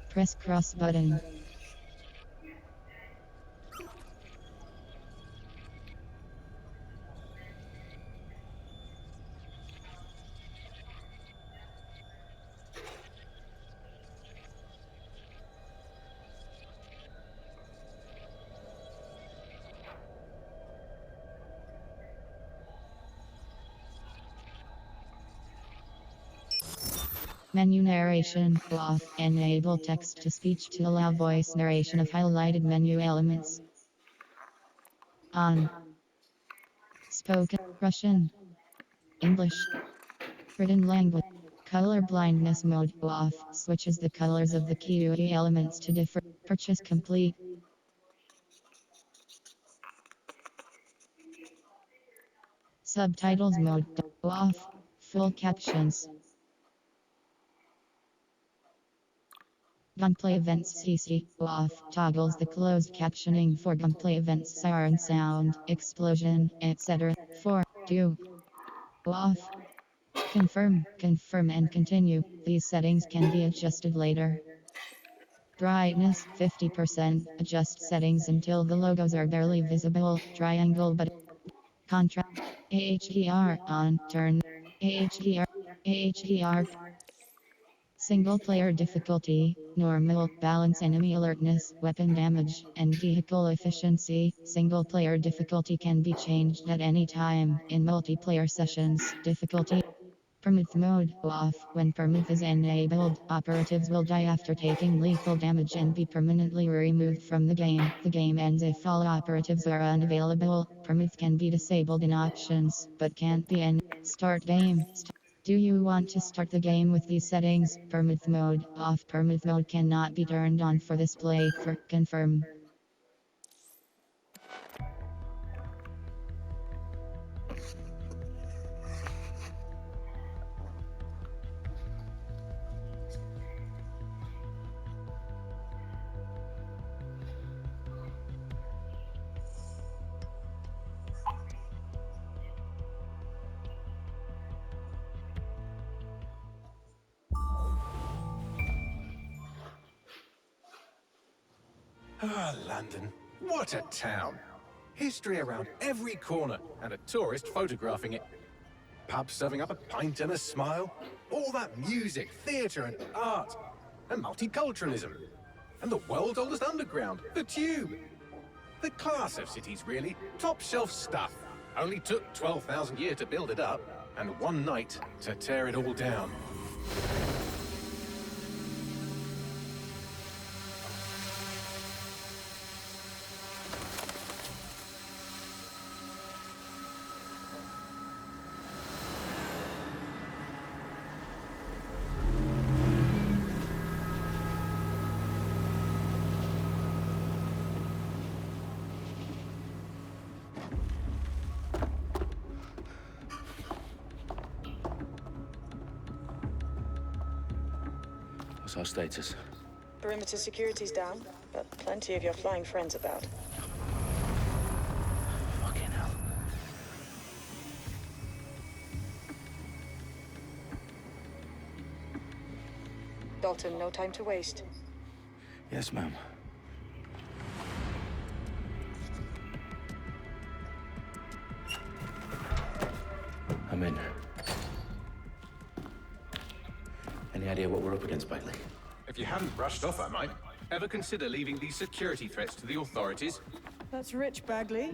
Press cross button. Menu narration off. Enable text to speech to allow voice narration of highlighted menu elements. On. Spoken Russian. English. Written language. Color blindness mode off. Switches the colors of the QE elements to differ. Purchase complete. Subtitles mode off. Full captions. Gunplay events CC off. Toggles the closed captioning for gunplay events, siren sound, explosion, etc. 4. Do off. Confirm and continue. These settings can be adjusted later. Brightness 50%. Adjust settings until the logos are barely visible. Triangle but contrast. HDR on. Turn. HDR. HDR. Single player difficulty, normal, balance enemy alertness, weapon damage, and vehicle efficiency. Single player difficulty can be changed at any time. In multiplayer sessions, difficulty permadeath mode off. When permadeath is enabled, operatives will die after taking lethal damage and be permanently removed from the game. The game ends if all operatives are unavailable. Permadeath can be disabled in options, but can't be in start game. Do you want to start the game with these settings? Permadeath mode off. Permadeath mode cannot be turned on for this playthrough. Confirm. Ah, London. What a town. History around every corner, and a tourist photographing it. Pubs serving up a pint and a smile. All that music, theatre and art. And multiculturalism. And the world's oldest underground, the Tube. The class of cities, really. Top shelf stuff. Only took 12,000 years to build it up, and one night to tear it all down. What's our status? Perimeter security's down, but plenty of your flying friends about. Fucking hell. Dalton, no time to waste. Yes, ma'am. I'm in. Any idea what we're up against, Bagley? If you hadn't brushed off, I might. Ever consider leaving these security threats to the authorities? That's rich, Bagley.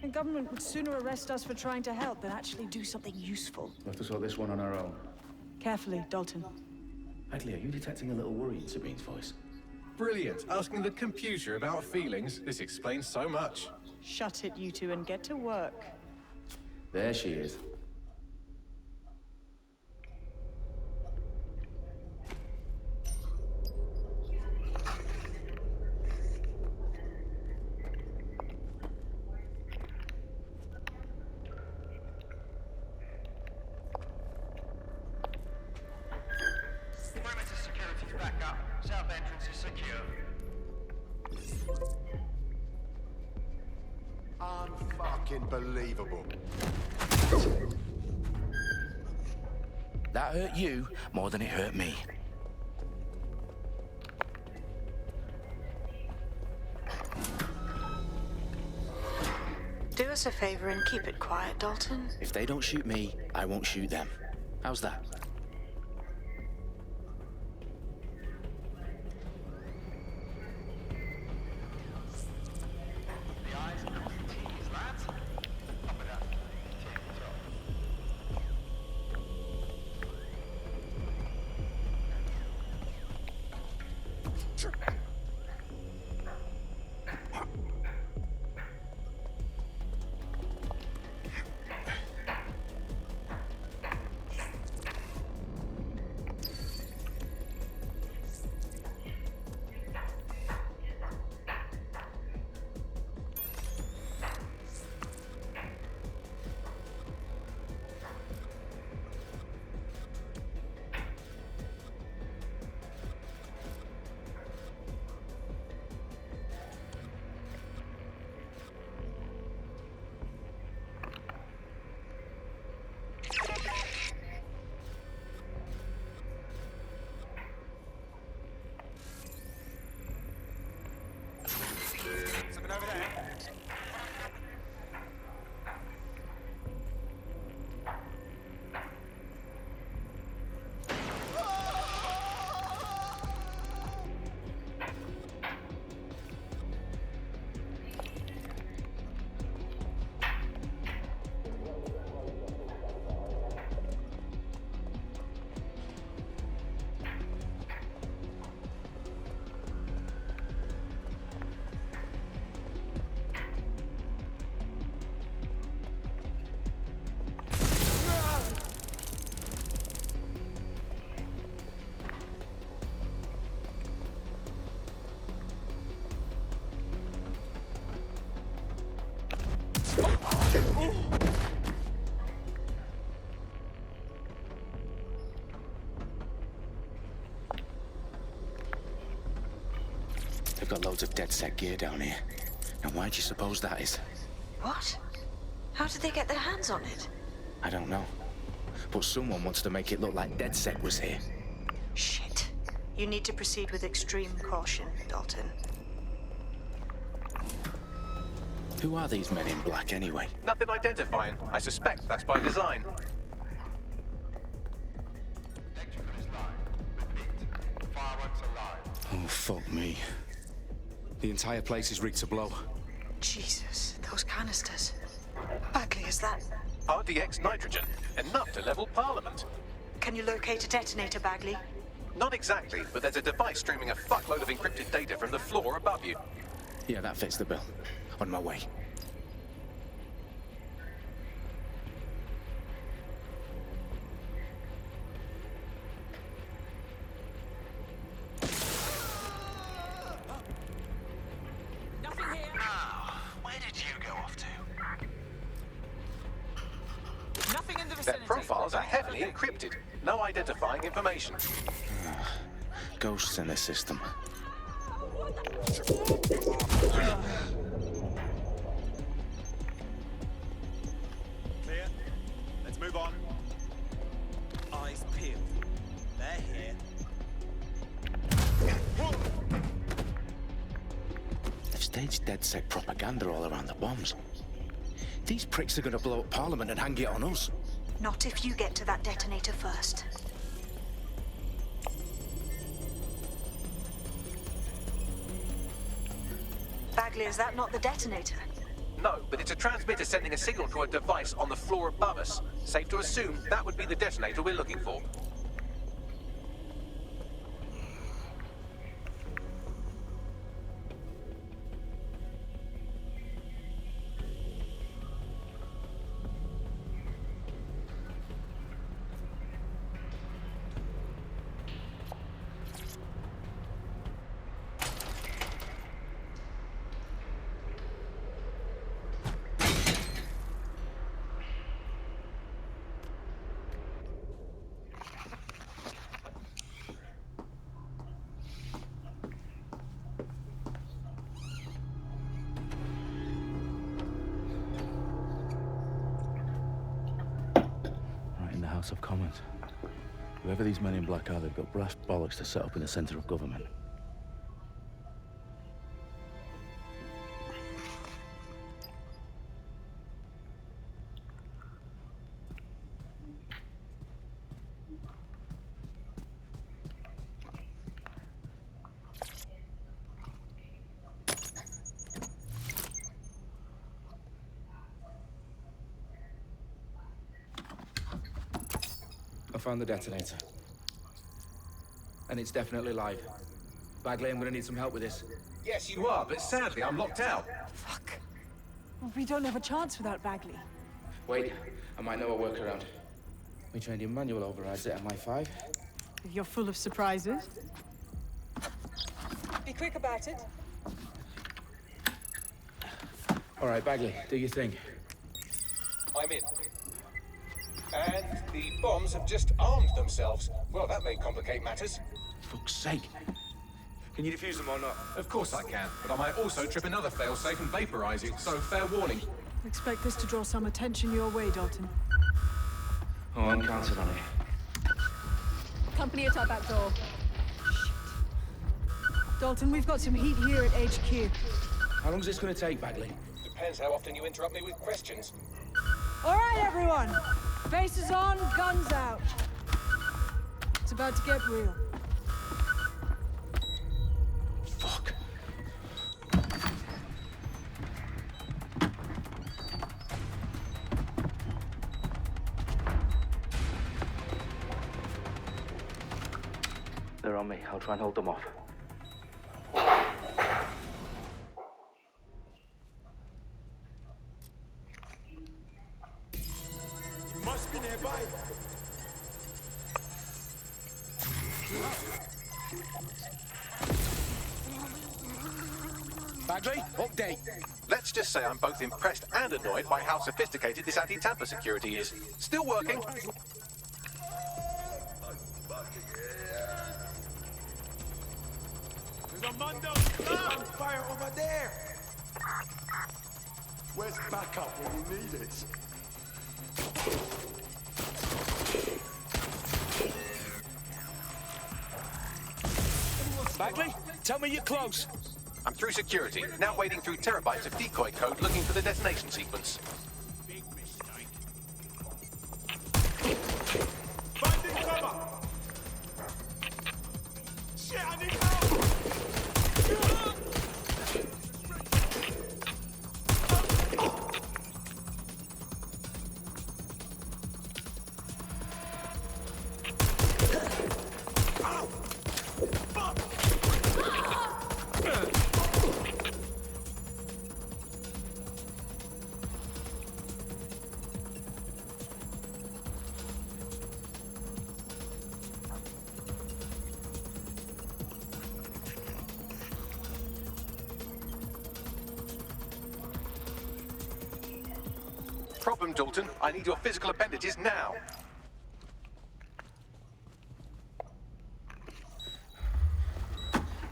The government would sooner arrest us for trying to help than actually do something useful. We'll have to sort this one on our own. Carefully, Dalton. Bagley, are you detecting a little worry in Sabine's voice? Brilliant. Asking the computer about feelings. This explains so much. Shut it, you two, and get to work. There she is. Perimeter security's back up. South entrance is secure. Unfucking believable. That hurt you more than it hurt me. us a favor and keep it quiet, Dalton. If they don't shoot me, I won't shoot them. How's that? The eyes and the T's, lads. Up with that. Something over there. They've got loads of DedSec gear down here. And why do you suppose that is? What? How did they get their hands on it? I don't know. But someone wants to make it look like DedSec was here. Shit. You need to proceed with extreme caution, Dalton. Who are these men in black anyway? Nothing identifying. I suspect that's by design. Electrical is live. Repeat. Fireworks are live. Oh, fuck me. The entire place is rigged to blow. Jesus, those canisters. Bagley, is that... RDX nitrogen. Enough to level Parliament. Can you locate a detonator, Bagley? Not exactly, but there's a device streaming a fuckload of encrypted data from the floor above you. Yeah, that fits the bill. On my way. Where did you go off to? Their profiles are heavily encrypted. No identifying information. Ghosts in the system. Clear. Let's move on. Eyes peeled. They're here. They've staged DedSec propaganda all around the bombs. These pricks are gonna blow up Parliament and hang it on us. Not if you get to that detonator first. Bagley, is that not the detonator? No, but it's a transmitter sending a signal to a device on the floor above us. Safe to assume that would be the detonator we're looking for. House of Commons. Whoever these men in black are, they've got brass bollocks to set up in the centre of government. found the detonator. And it's definitely live. Bagley, I'm gonna need some help with this. Yes, you are, but sadly, I'm locked out. Fuck. Well, we don't have a chance without Bagley. Wait, I might know a workaround. We trained in manual overrides at MI5. You're full of surprises. Be quick about it. All right, Bagley, do your thing. I'm in. And the bombs have just armed themselves. Well, that may complicate matters. Fuck's sake. Can you defuse them or not? Of course I can, but I might also trip another failsafe and vaporize you, so fair warning. Expect this to draw some attention your way, Dalton. Oh, I'm counting on it. Company at our back door. Shit. Dalton, we've got some heat here at HQ. How long's this gonna take, Bagley? Depends how often you interrupt me with questions. All right, everyone. Faces on, guns out. It's about to get real. Fuck. They're on me. I'll try and hold them off. Must be nearby. Bagley, update. Let's just say I'm both impressed and annoyed by how sophisticated this anti-tamper security is. Still working. There's a Mundo on fire over there. Where's backup when you need it? Bagley, tell me you're close. I'm through security, now wading through terabytes of decoy code looking for the detonation sequence. Big mistake. Finding cover! Shit, I need help! Problem, Dalton. I need your physical appendages now.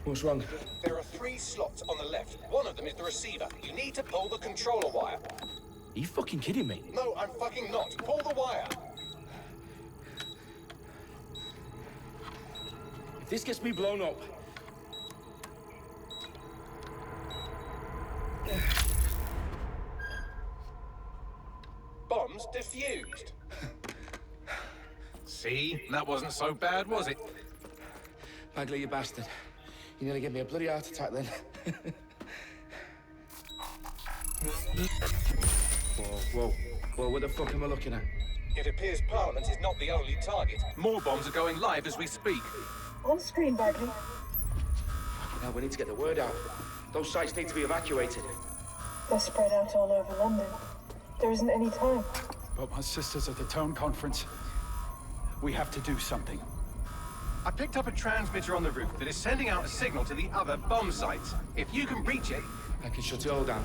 What's wrong? There are 3 slots on the left. One of them is the receiver. You need to pull the controller wire. Are you fucking kidding me? No, I'm fucking not. Pull the wire. If this gets me blown up... Bombs defused. See? That wasn't so bad, was it? Bagley, you bastard. You nearly gave me a bloody heart attack then. Whoa, what the fuck am I looking at? It appears Parliament is not the only target. More bombs are going live as we speak. On screen, Bagley. Now we need to get the word out. Those sites need to be evacuated. They're spread out all over London. There isn't any time. But my sister's at the town conference. We have to do something. I picked up a transmitter on the roof that is sending out a signal to the other bomb sites. If you can reach it... I can shut it all down.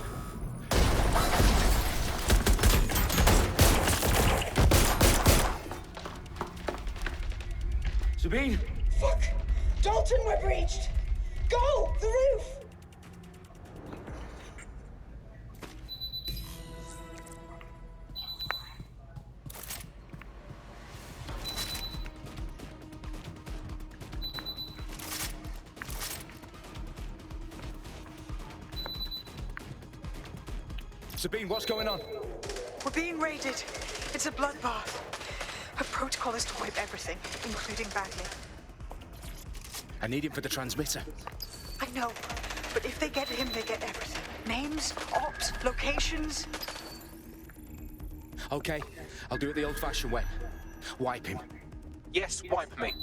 Sabine! Fuck! Dalton, we're breached! Go! The roof! Sabine, what's going on? We're being raided. It's a bloodbath. Our protocol is to wipe everything, including Bagley. I need him for the transmitter. I know, but if they get him, they get everything. Names, ops, locations. Okay, I'll do it the old-fashioned way. Wipe him. Yes, wipe me.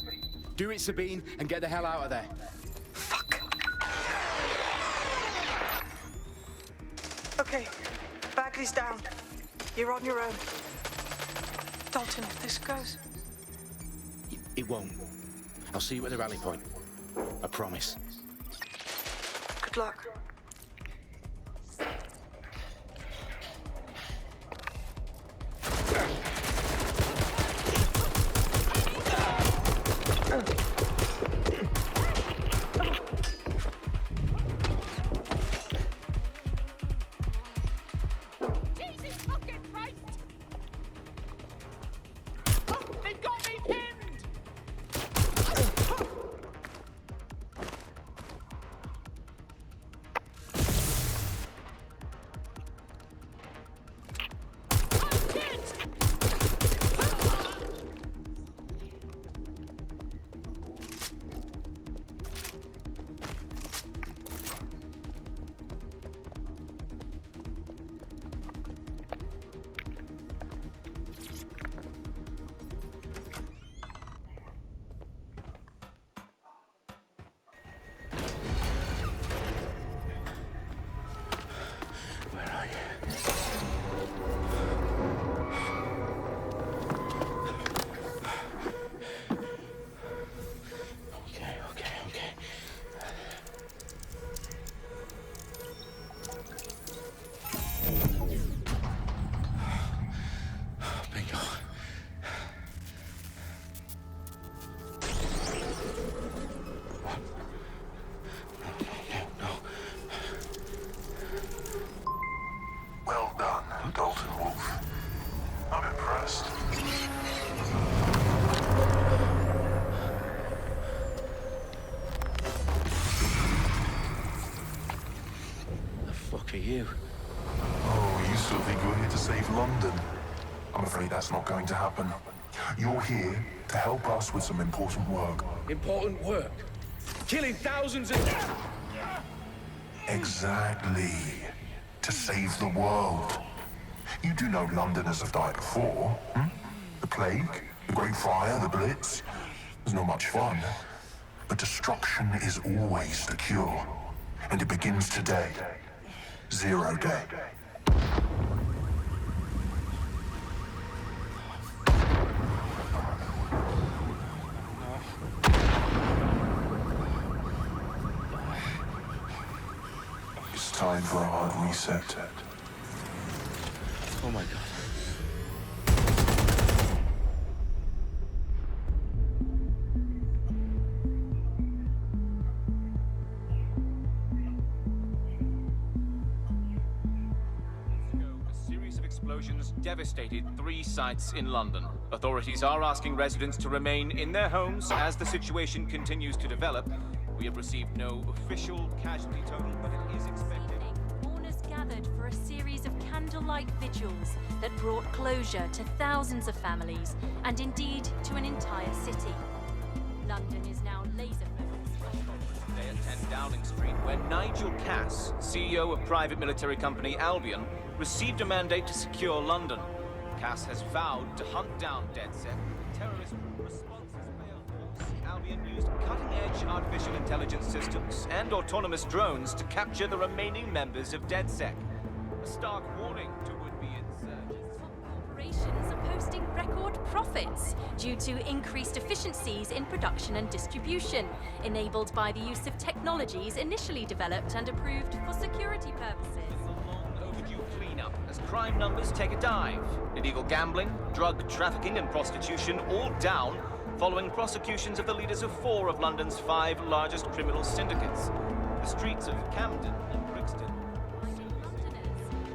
Do it, Sabine, and get the hell out of there. Fuck. Okay, Bagley's down. You're on your own. Dalton, if this goes... It won't. I'll see you at the rally point. I promise. Good luck. Well done, Dalton Wolf. I'm impressed. The fuck are you? Oh, you still think you're here to save London? I'm afraid that's not going to happen. You're here to help us with some important work. Important work. Killing thousands of... Exactly. To save the world. You do know Londoners have died before, hmm? The plague, the Great Fire, the Blitz. It's not much fun. But destruction is always the cure. And it begins today. 0 day. It's time for a hard reset. Oh my god. A series of explosions devastated 3 sites in London. Authorities are asking residents to remain in their homes as the situation continues to develop. We have received no official casualty total, but it is expected. Mourners gathered for a series of candlelight vigils that brought closure to thousands of families and indeed to an entire city. London is now laser-focused. Today at 10 Downing Street, where Nigel Cass, CEO of private military company Albion, received a mandate to secure London. Cass has vowed to hunt down DedSec. Terrorist response has failed. Albion used cutting-edge artificial intelligence systems and autonomous drones to capture the remaining members of DedSec. A stark warning to would-be insurgents. Corporations are posting record profits due to increased efficiencies in production and distribution, enabled by the use of technologies initially developed and approved for security purposes. Overdue cleanup as crime numbers take a dive. Illegal gambling, drug trafficking and prostitution all down following prosecutions of the leaders of 4 of London's 5 largest criminal syndicates. The streets of Camden and Brixton.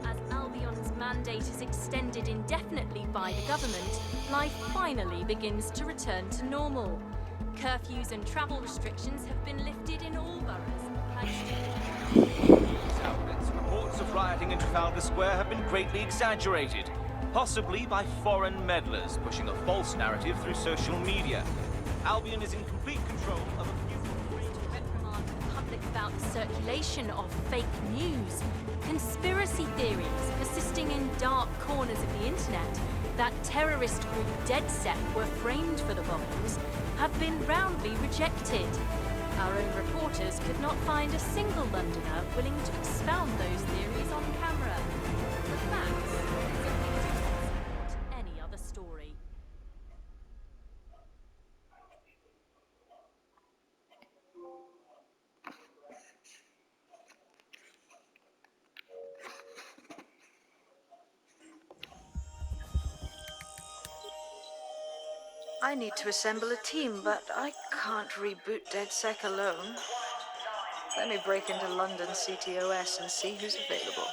As Albion's mandate is extended indefinitely by the government, life finally begins to return to normal. Curfews and travel restrictions have been lifted in all boroughs. Reports of rioting in Trafalgar Square have been greatly exaggerated, possibly by foreign meddlers pushing a false narrative through social media. Albion is in complete control of a few reprimand the public about the circulation of fake news. Conspiracy theories persisting in dark corners of the internet that terrorist group DeadSec were framed for the bombings have been roundly rejected. Our own reporters could not find a single Londoner willing to expound those theories on camera. The facts simply don't support any other story. I need to assemble a team, but I can't reboot DeadSec alone. Let me break into London CTOS and see who's available.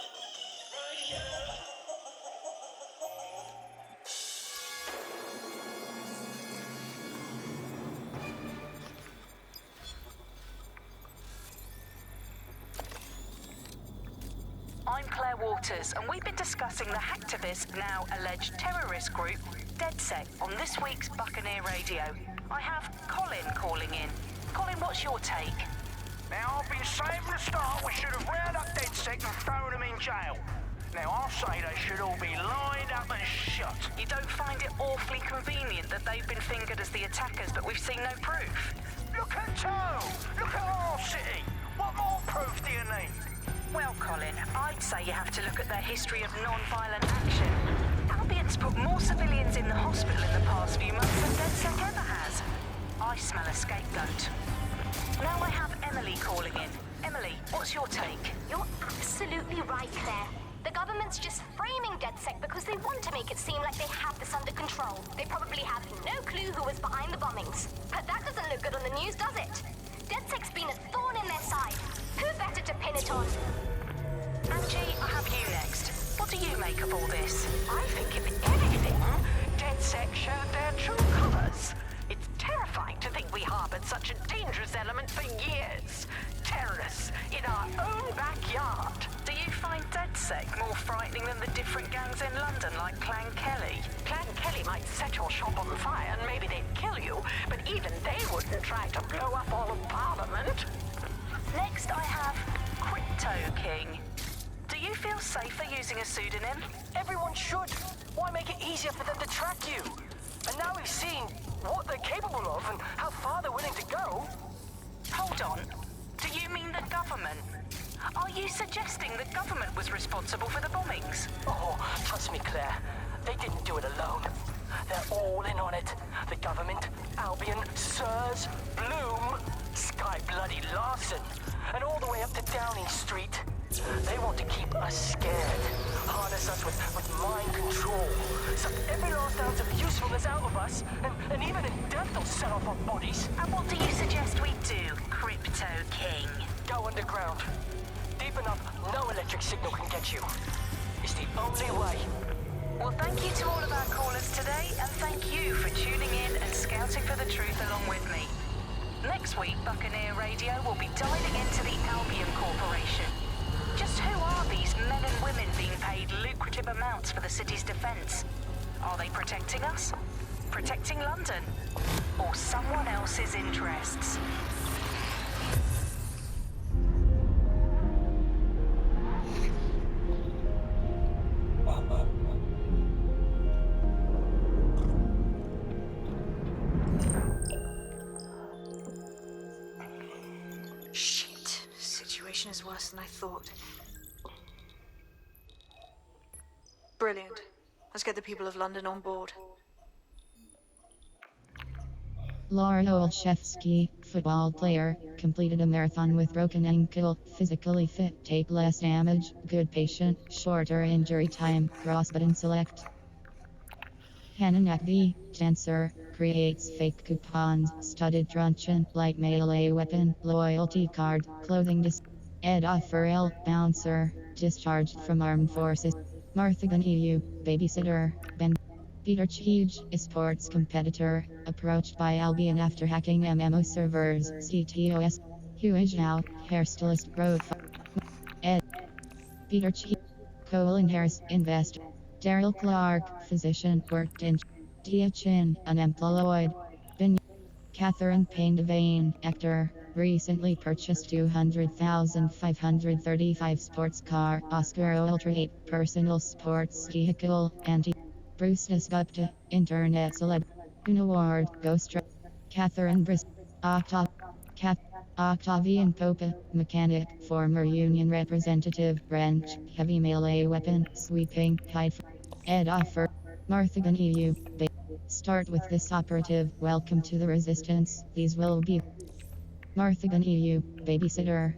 I'm Claire Waters, and we've been discussing the hacktivist, now alleged terrorist group, DeadSec, on this week's Buccaneer Radio. I have Colin calling in. Colin, what's your take? Now, I've been saying from the start we should have rounded up DeadSec and thrown them in jail. Now, I'll say they should all be lined up and shot. You don't find it awfully convenient that they've been fingered as the attackers, but we've seen no proof? Look at Toe! Look at our city! What more proof do you need? Well, Colin, I'd say you have to look at their history of non-violent action. Albion's put more civilians in the hospital in the past few months than DeadSec ever has. I smell a scapegoat. Now I have Emily calling in. Emily, what's your take? You're absolutely right, Claire. The government's just framing DeadSec because they want to make it seem like they have this under control. They probably have no clue who was behind the bombings. But that doesn't look good on the news, does it? DeadSec's been a thorn in their side. Who better to pin it on? Angie, I have you next. What do you make of all this? I think if anything, DeadSec showed their true colours. It's terrifying to think we harboured such a dangerous element for years. Terrorists in our own backyard. Do you find DeadSec more frightening than the different gangs in London like Clan Kelly? Clan Kelly might set your shop on fire and maybe they'd kill you, but even they wouldn't try to blow up all of Parliament. Next I have Crypto King. Do you feel safer using a pseudonym? Everyone should. Why make it easier for them to track you? And now we've seen what they're capable of and how far they're willing to go. Hold on. Do you mean the government? Are you suggesting the government was responsible for the bombings? Oh, trust me, Claire. They didn't do it alone. They're all in on it. The government, Albion, Sirs, Bloom, Sky Bloody Larson, and all the way up to Downing Street. They want to keep us scared, harness us with mind control, suck every last ounce of usefulness out of us, and even in death they'll set off our bodies. And what do you suggest we do, Crypto King? Go underground. Deep enough, no electric signal can get you. It's the only way. Well, thank you to all of our callers today, and thank you for tuning in and scouting for the truth along with me. Next week, Buccaneer Radio will be diving into the Albion Corporation. Just who are these men and women being paid lucrative amounts for the city's defense? Are they protecting us? Protecting London? Or someone else's interests? Shit. Situation is worse than I thought. Brilliant. Let's get the people of London on board. Laura Olszewski, football player, completed a marathon with broken ankle, physically fit, take less damage, good patient, shorter injury time, cross button select. Hannah Nakvi, dancer, creates fake coupons, studded truncheon, light melee weapon, loyalty card, clothing Ed Offerell, bouncer, discharged from armed forces. Martha Gunn babysitter, Ben. Peter Cheege, a sports competitor, approached by Albion after hacking MMO servers, CTOS. Hugh Now, hairstylist, Ed. Peter Cheege, Colin Harris, investor. Daryl Clark, physician, worked in Tia Chin, unemployed. Ben. Catherine Payne Devane, actor. Recently purchased 200,535 sports car, Oscar Ultra 8 personal sports vehicle, Bruce Gupta, Internet Celeb, an award, Ghost Catherine Brisk, Octav, Cat, Octavian Popa, mechanic, former union representative, wrench, heavy melee weapon, sweeping, hide, Ed offer, Marthagan EU, start with this operative, welcome to the resistance, these will be Marthagan EU, babysitter,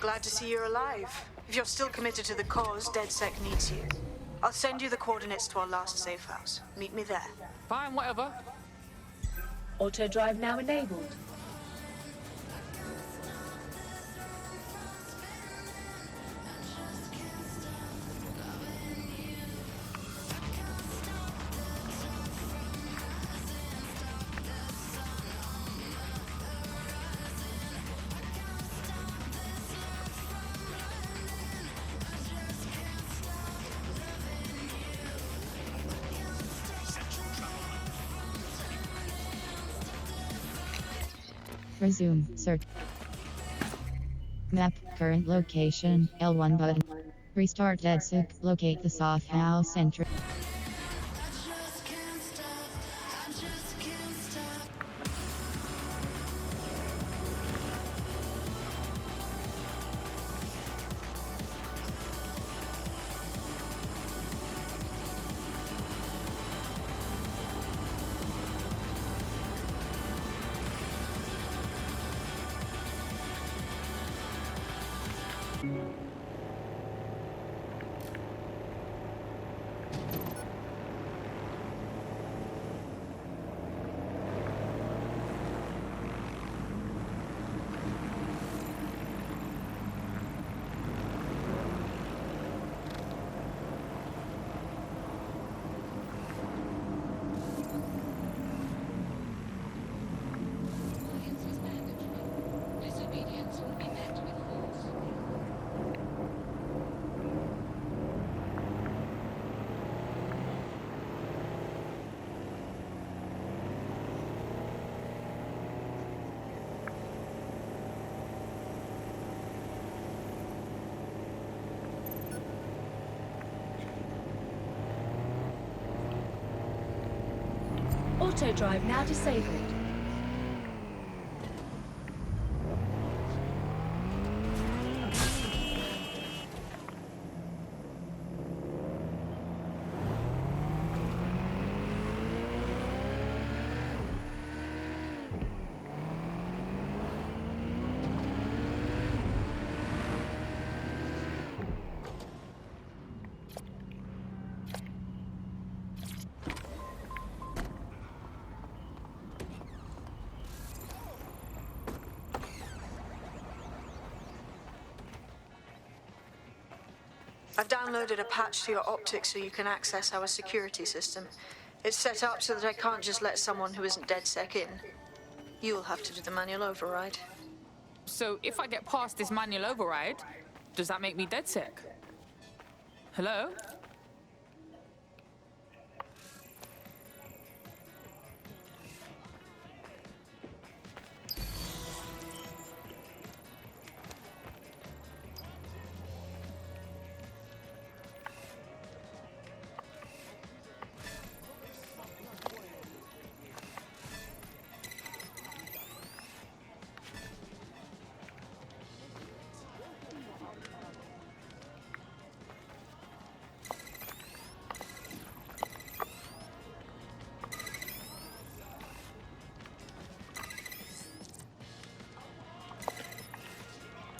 Glad to see you're alive. If you're still committed to the cause, DedSec needs you. I'll send you the coordinates to our last safe house. Meet me there. Fine, whatever. Auto drive now enabled. resume, search. Map, current location, L1 button. Restart DedSec, locate the soft house entry. Auto drive now disabled. I've downloaded a patch to your optics so you can access our security system. It's set up so that I can't just let someone who isn't DedSec in. You'll have to do the manual override. So if I get past this manual override, does that make me DedSec? Hello?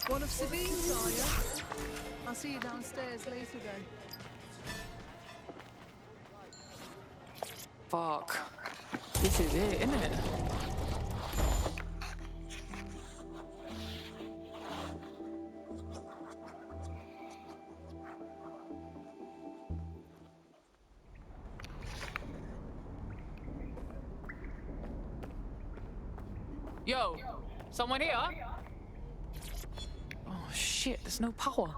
One of Sabine's, are you? I'll see you downstairs later then. Fuck. This is it, isn't it? Yo, someone here? Oh shit, there's no power.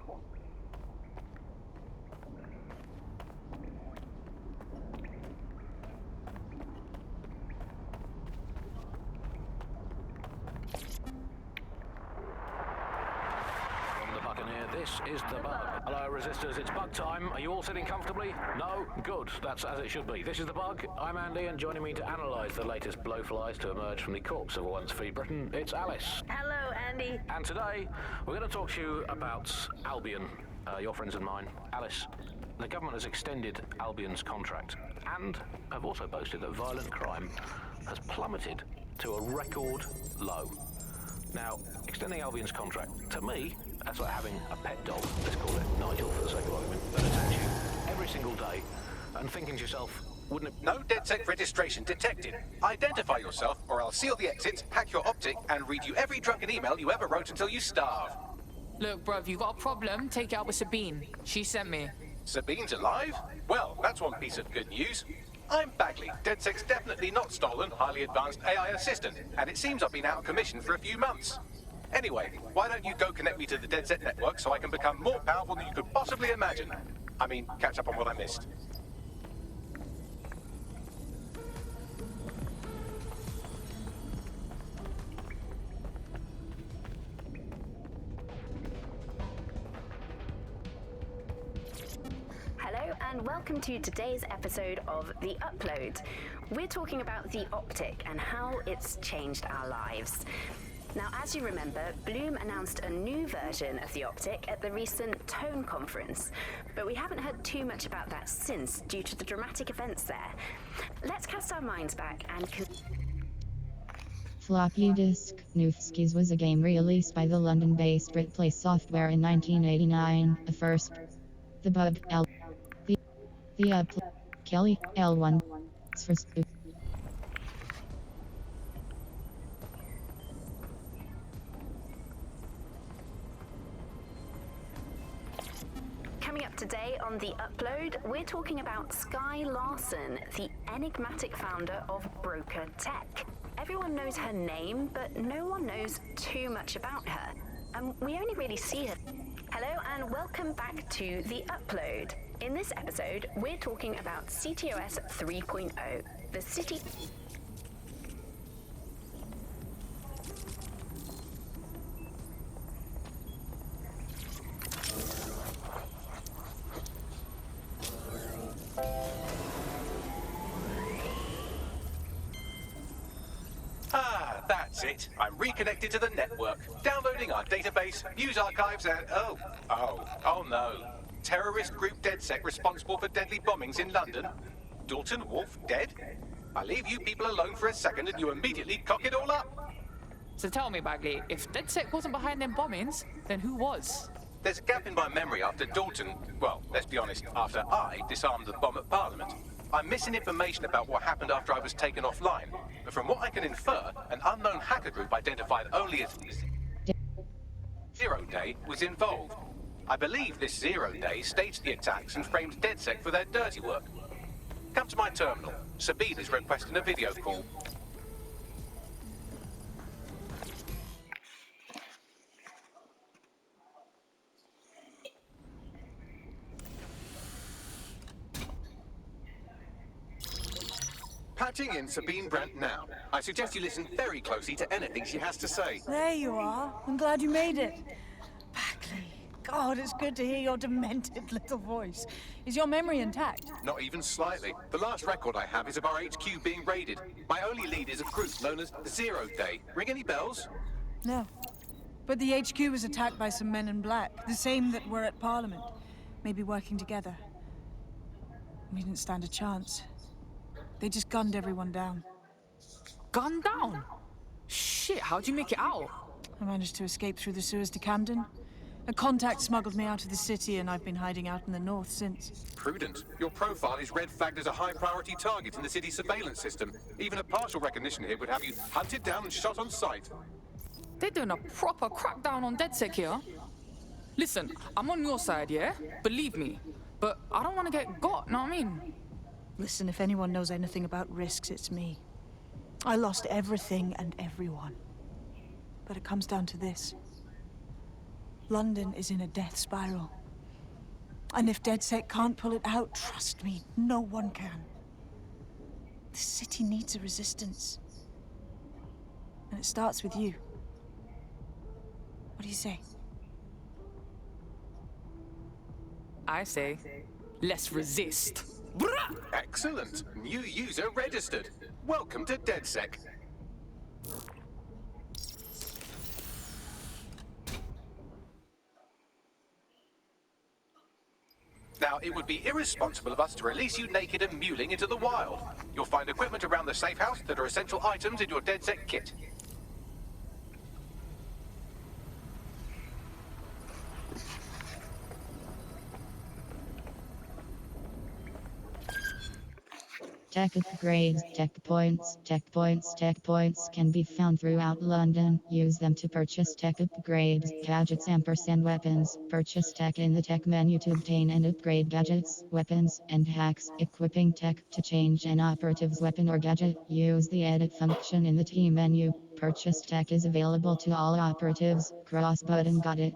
This is the bug. Hello, resistors, it's bug time. Are you all sitting comfortably? No? Good. That's as it should be. This is the bug. I'm Andy, and joining me to analyse the latest blowflies to emerge from the corpse of a once free Britain, it's Alice. Hello, Andy. And today, we're going to talk to you about Albion, your friends and mine. Alice, the government has extended Albion's contract, and have also boasted that violent crime has plummeted to a record low. Now, extending Albion's contract, to me, that's like having a pet dog, let's call it Nigel for the sake of argument, that attacks you every single day and thinking to yourself, wouldn't it... No DedSec registration detected. Identify yourself or I'll seal the exits, hack your optic and read you every drunken email you ever wrote until you starve. Look, bruv, you got a problem, take it out with Sabine. She sent me. Sabine's alive? Well, that's one piece of good news. I'm Bagley, DedSec's definitely not stolen, highly advanced AI assistant, and it seems I've been out of commission for a few months. Anyway, why don't you go connect me to the DedSec network so I can become more powerful than you could possibly imagine? I mean, catch up on what I missed. Hello and welcome to today's episode of The Upload. We're talking about the optic and how it's changed our lives. Now, as you remember, Bloom announced a new version of the optic at the recent Tone conference, but we haven't heard too much about that since due to the dramatic events there. Let's cast our minds back and... Floppy disk. Newfskis was a game released by the London-based Britplay Software in 1989, a first. The bug, the Kelly, L1, for spook. Coming up today on The Upload, we're talking about Skye Larson, the enigmatic founder of Broker Tech. Everyone knows her name, but no one knows too much about her. And we only really see her. Hello and welcome back to The Upload. In this episode, we're talking about CTOS 3.0, the city... Ah, that's it. I'm reconnected to the network, downloading our database, news archives, and oh no. Terrorist group DedSec responsible for deadly bombings in London. Dalton Wolf dead? I leave you people alone for a second and you immediately cock it all up. So tell me, Bagley, if DedSec wasn't behind them bombings, then who was? There's a gap in my memory after Dalton, well, let's be honest, after I disarmed the bomb at Parliament. I'm missing information about what happened after I was taken offline, but from what I can infer, an unknown hacker group identified only as Zero Day was involved. I believe this Zero Day staged the attacks and framed DedSec for their dirty work. Come to my terminal. Sabine is requesting a video call. Patching in Sabine Brandt now. I suggest you listen very closely to anything she has to say. There you are. I'm glad you made it. Bagley, God, it's good to hear your demented little voice. Is your memory intact? Not even slightly. The last record I have is of our HQ being raided. My only lead is a group known as Zero Day. Ring any bells? No. But the HQ was attacked by some men in black, the same that were at Parliament. Maybe working together. We didn't stand a chance. They just gunned everyone down. Gunned down? Shit, how'd you make it out? I managed to escape through the sewers to Camden. A contact smuggled me out of the city, and I've been hiding out in the north since. Prudent. Your profile is red flagged as a high-priority target in the city's surveillance system. Even a partial recognition here would have you hunted down and shot on sight. They're doing a proper crackdown on DedSec here. Listen, I'm on your side, yeah? Believe me. But I don't want to get got, know what I mean? Listen, if anyone knows anything about risks, it's me. I lost everything and everyone. But it comes down to this. London is in a death spiral. And if DedSec can't pull it out, trust me, no one can. The city needs a resistance. And it starts with you. What do you say? I say, let's resist. Excellent. New user registered. Welcome to DedSec. Now, it would be irresponsible of us to release you naked and mewling into the wild. You'll find equipment around the safe house that are essential items in your DedSec kit. Tech upgrades, checkpoints can be found throughout London. Use them to purchase tech upgrades, gadgets, ampersand weapons. Purchase tech in the tech menu to obtain and upgrade gadgets, weapons, and hacks. Equipping tech to change an operative's weapon or gadget. Use the edit function in the team menu. Purchase tech is available to all operatives. Cross button, got it.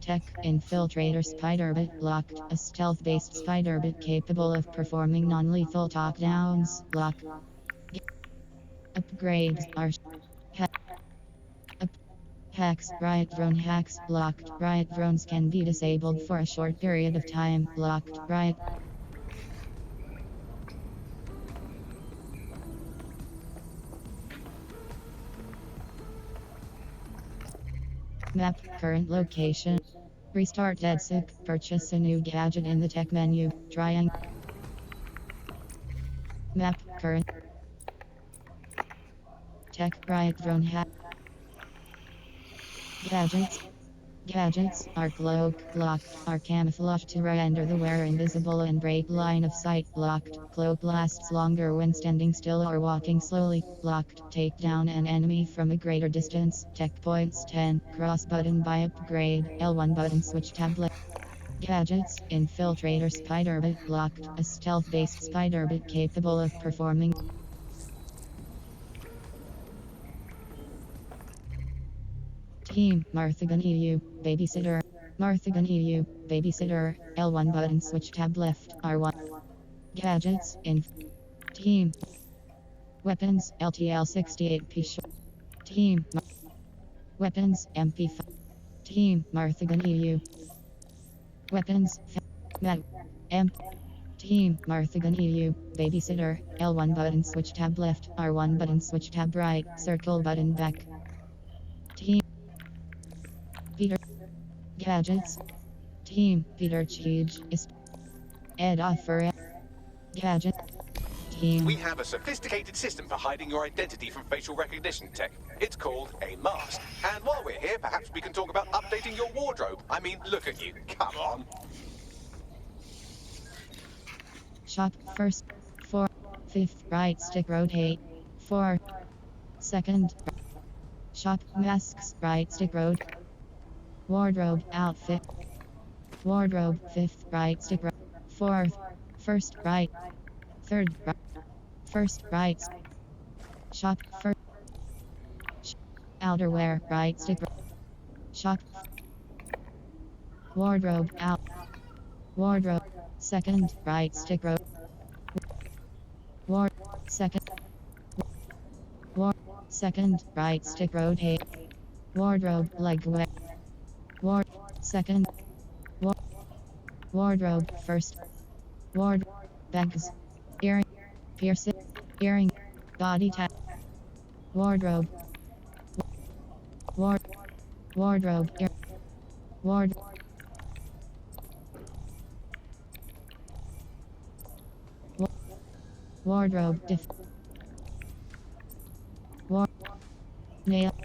Tech Infiltrator Spiderbit locked. A stealth-based Spiderbit capable of performing non-lethal talkdowns. Lock. Upgrades are hacks. Riot drone hacks. Locked. Riot drones can be disabled for a short period of time. Locked. Riot. Map current location. Restart DedSec. Purchase a new gadget in the tech menu. Triangle. Map current. Tech riot drone hack. Gadgets. Gadgets are cloak, locked, are camouflaged to render the wearer invisible and break line of sight. Locked, cloak lasts longer when standing still or walking slowly. Locked, take down an enemy from a greater distance. Tech points 10, cross button by upgrade, L1 button switch tablet. Gadgets, Infiltrator Spiderbit, locked, a stealth-based Spiderbit capable of performing Team, Marthagan EU, Babysitter. Marthagan EU, Babysitter, L1 button switch tab left, R1. Gadgets, Team. Weapons, LTL 68P Team. Weapons, MP5. Team, Marthagan EU. Weapons, Mag. Team, Marthagan EU, Babysitter, L1 button switch tab left, R1 button switch tab right, circle button back. Team. Peter. Gadgets. Team. Peter Cheege is Ed offer. Gadget. Team. We have a sophisticated system for hiding your identity from facial recognition tech. It's called a mask. And while we're here, perhaps we can talk about updating your wardrobe. I mean, look at you. Come on. Shop first. 4. 5th right stick rotate. 4. 2nd. Shop masks right stick road. Wardrobe outfit. Wardrobe 5th right stick road. 4th. 1st right. 3rd right. 1st right. Shop first. Outerwear right stick road. Shop. Wardrobe out. Wardrobe 2nd right stick road. Ward 2nd. Ward 2nd right stick rotate. Wardrobe legwear. Ward 2nd. Wardrobe 1st. Ward bags. Earring. Piercing. Earring. Body tag. Wardrobe. Wardrobe. Ward. Wardrobe diff. Nail.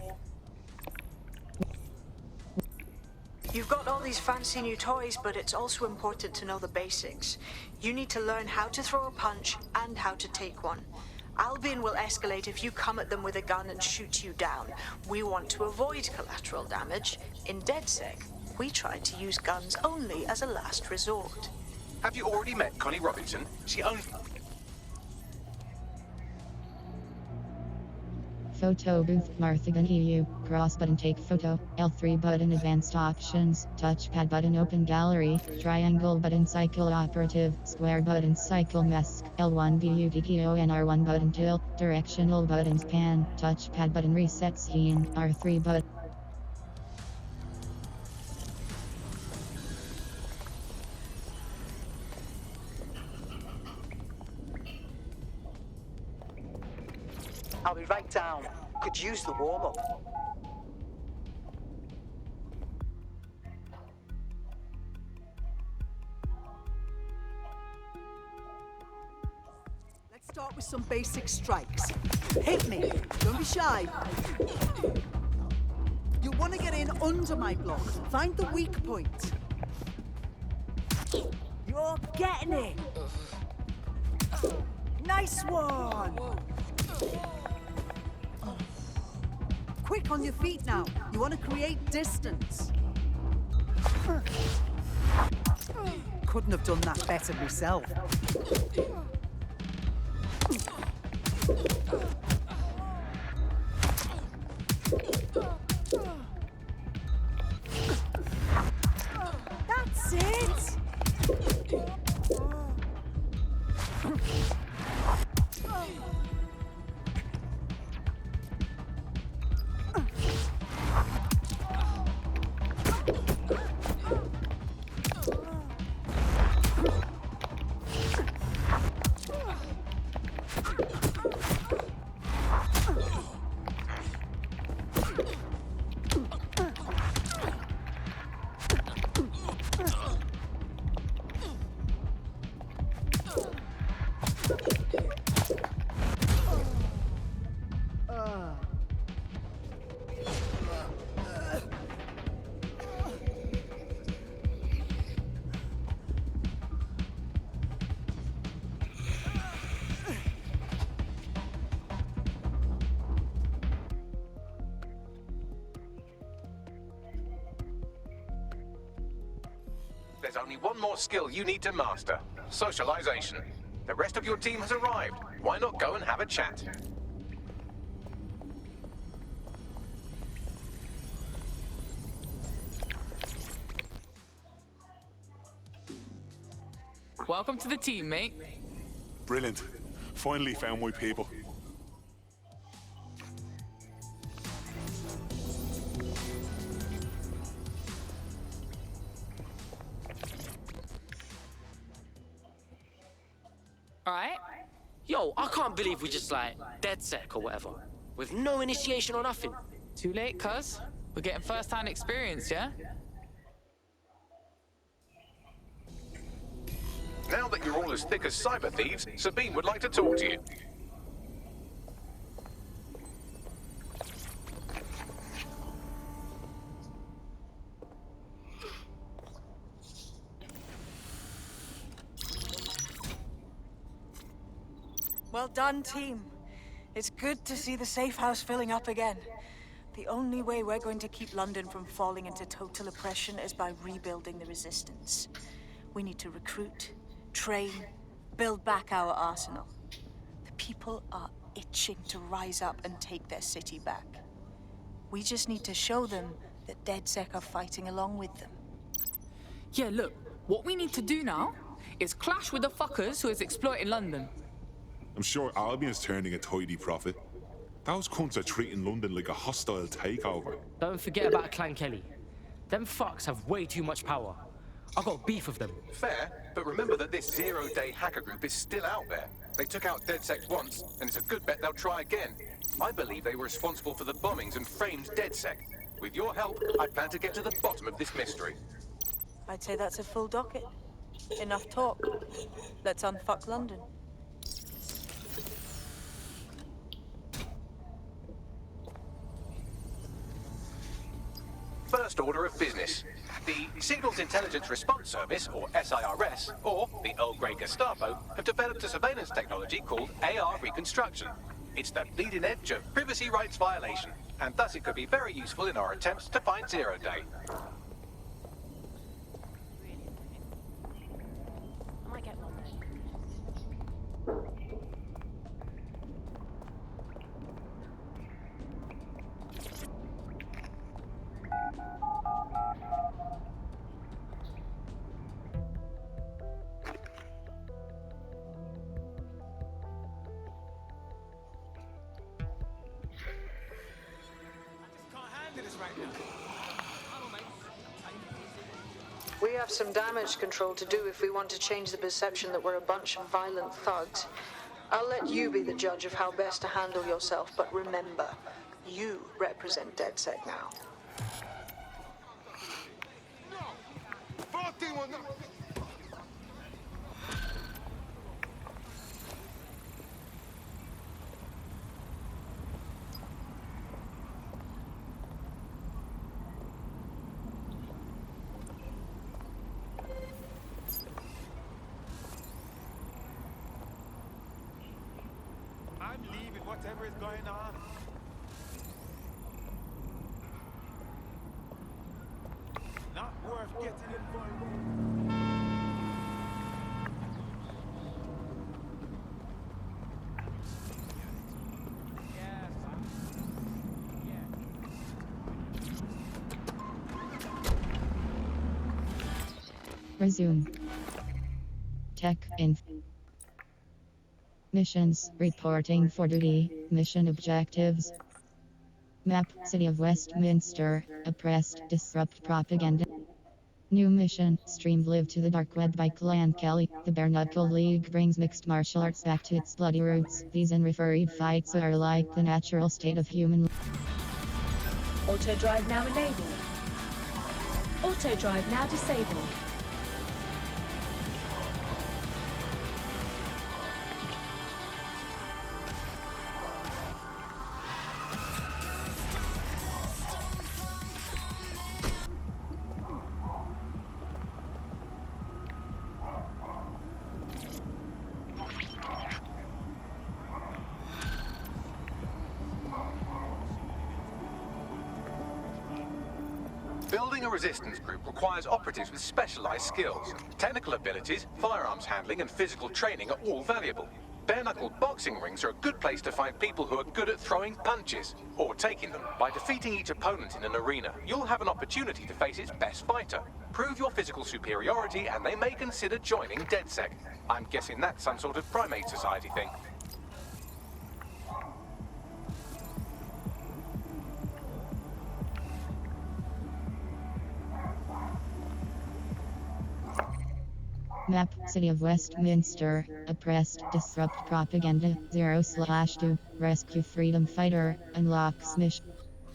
You've got all these fancy new toys, but it's also important to know the basics. You need to learn how to throw a punch and how to take one. Albion will escalate if you come at them with a gun and shoot you down. We want to avoid collateral damage. In DedSec, we try to use guns only as a last resort. Have you already met Connie Robinson? She owns... Photo booth, Marthagan EU, cross button take photo, L3 button advanced options, touchpad button open gallery, triangle button cycle operative, square button cycle mask, L1 BUDKON R1 button tilt, directional buttons pan, touchpad button reset scene, R3 button. I'll be right down. Could use the warm-up. Let's start with some basic strikes. Hit me. Don't be shy. You'll want to get in under my block. Find the weak point. You're getting it. Nice one. Quick on your feet now. You want to create distance. Couldn't have done that better myself. That's it. There's only one more skill you need to master. Socialization. The rest of your team has arrived. Why not go and have a chat? Welcome to the team, mate. Brilliant. Finally found my people. Alright? Yo, I can't believe we just like DedSec or whatever. With no initiation or nothing. Too late, cuz. We're getting first-hand experience, yeah? Now that you're all as thick as cyber thieves, Sabine would like to talk to you. Well done, team. It's good to see the safe house filling up again. The only way we're going to keep London from falling into total oppression is by rebuilding the resistance. We need to recruit, train, build back our arsenal. The people are itching to rise up and take their city back. We just need to show them that DedSec are fighting along with them. Yeah, look, what we need to do now is clash with the fuckers who is exploiting London. I'm sure Albion's turning a tidy profit. Those cunts are treating London like a hostile takeover. Don't forget about Clan Kelly. Them fucks have way too much power. I got beef with them. Fair, but remember that this zero-day hacker group is still out there. They took out DedSec once, and it's a good bet they'll try again. I believe they were responsible for the bombings and framed DedSec. With your help, I plan to get to the bottom of this mystery. I'd say that's a full docket. Enough talk. Let's unfuck London. First order of business. The Signals Intelligence Response Service, or SIRS, or the Earl Grey Gestapo, have developed a surveillance technology called AR reconstruction. It's the bleeding edge of privacy rights violation, and thus it could be very useful in our attempts to find Zero Day. I might get one then. We have some damage control to do if we want to change the perception that we're a bunch of violent thugs. I'll let you be the judge of how best to handle yourself, but remember, you represent DedSec now. I'm leaving whatever is going on. Not worth getting involved. Resume. Tech Inf. Missions, reporting for duty, mission objectives. Map, City of Westminster, oppressed, disrupt propaganda. New mission, stream live to the dark web by Clan Kelly. The Bare Knuckle League brings mixed martial arts back to its bloody roots. These unrefereed fights are like the natural state of human. Auto drive now enabled. Auto drive now disabled. Building a resistance group requires operatives with specialized skills. Technical abilities, firearms handling, and physical training are all valuable. Bare-knuckle boxing rings are a good place to find people who are good at throwing punches, or taking them. By defeating each opponent in an arena, you'll have an opportunity to face its best fighter. Prove your physical superiority, and they may consider joining DedSec. I'm guessing that's some sort of primate society thing. Map, City of Westminster, oppressed, disrupt propaganda, 0/2, rescue freedom fighter, unlocks mission.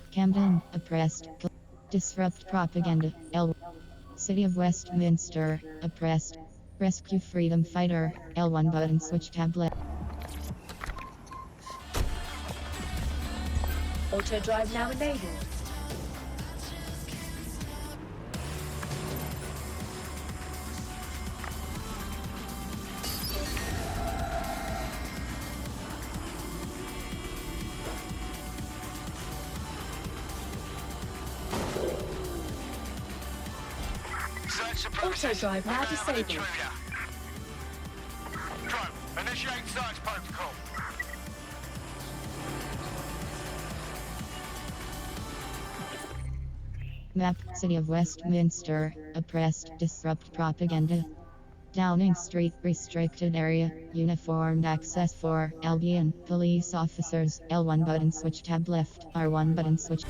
Camden, oppressed, disrupt propaganda, L. City of Westminster, oppressed, Rescue freedom fighter. L1 button switch tablet. Auto drive now enabled. Auto drive now disabled. Drone, initiate search protocol. Map, City of Westminster, oppressed, disrupt propaganda. Downing Street, restricted area, uniformed access for Albion, police officers, L1 button switch tab left, R1 button switch.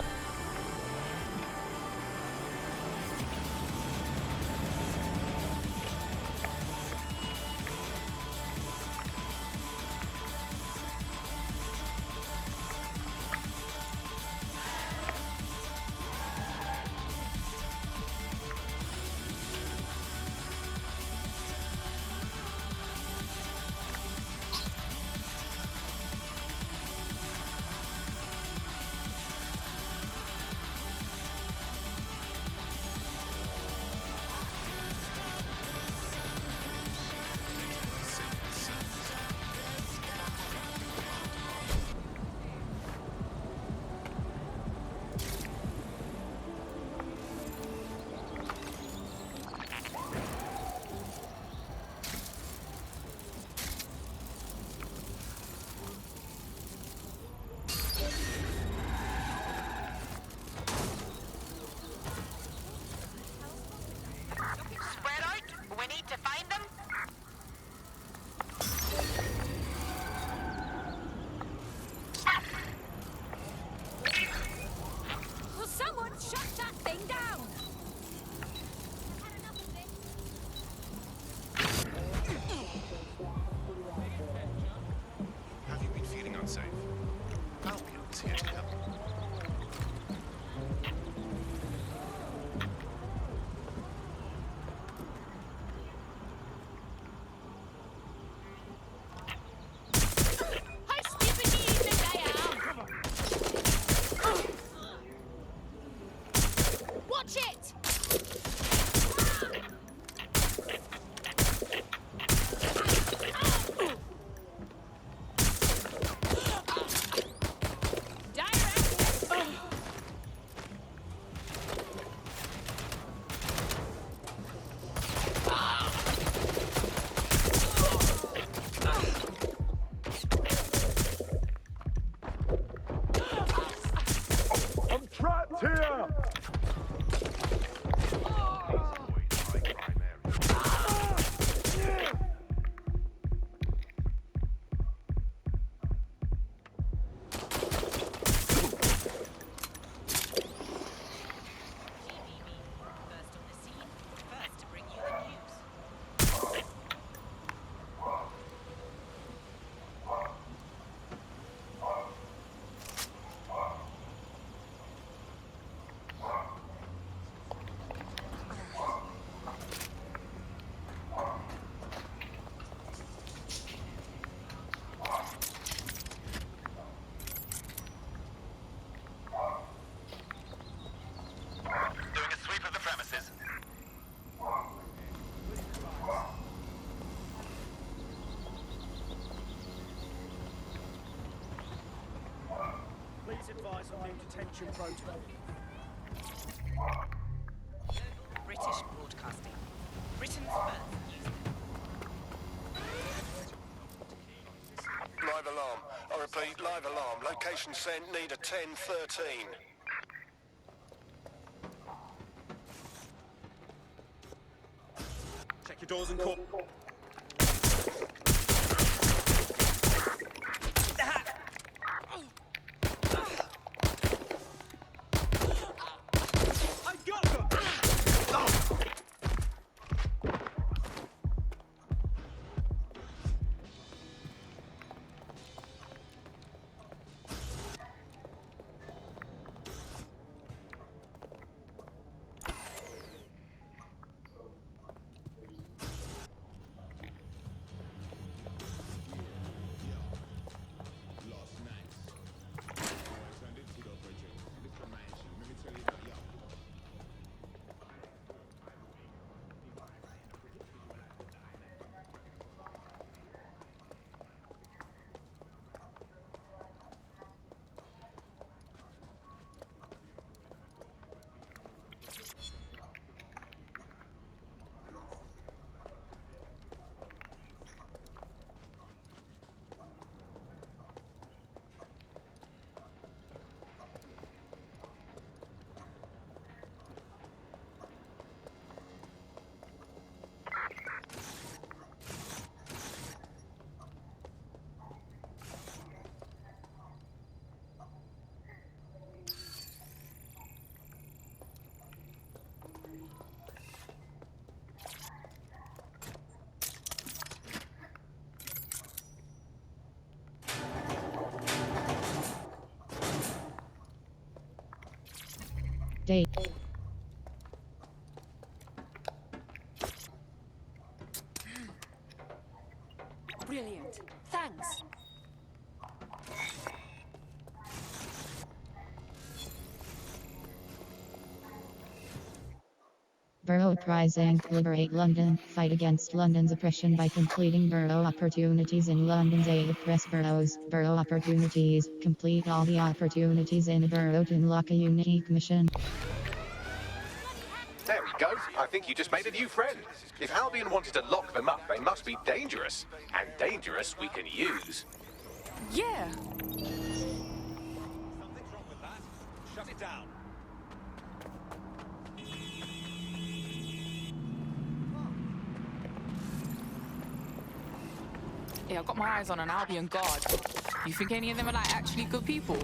Advise on new detention protocol. British Broadcasting. Britain's first. Live alarm. I repeat, live alarm. Location sent, need a 1013. Check your doors and call. Date. Brilliant. Thanks. Borough Uprising. Liberate London. Fight against London's oppression by completing borough opportunities in London's 8 oppressed boroughs. Borough opportunities. Complete all the opportunities in a borough to unlock a unique mission. There we go. I think you just made a new friend. If Albion wanted to lock them up, they must be dangerous. And dangerous we can use. Yeah. Something's wrong with that. Shut it down. Yeah, I've got my eyes on an Albion guard. You think any of them are like actually good people?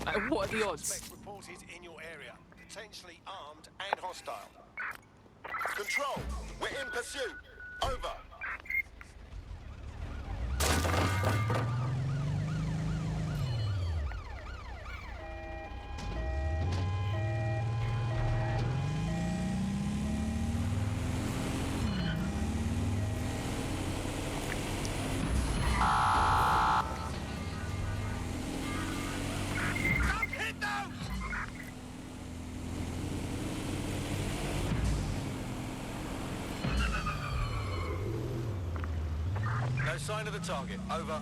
Like, what are the odds? Suspect reported in your area, potentially armed and hostile. Control, we're in pursuit. Over. No sign of the target. Over.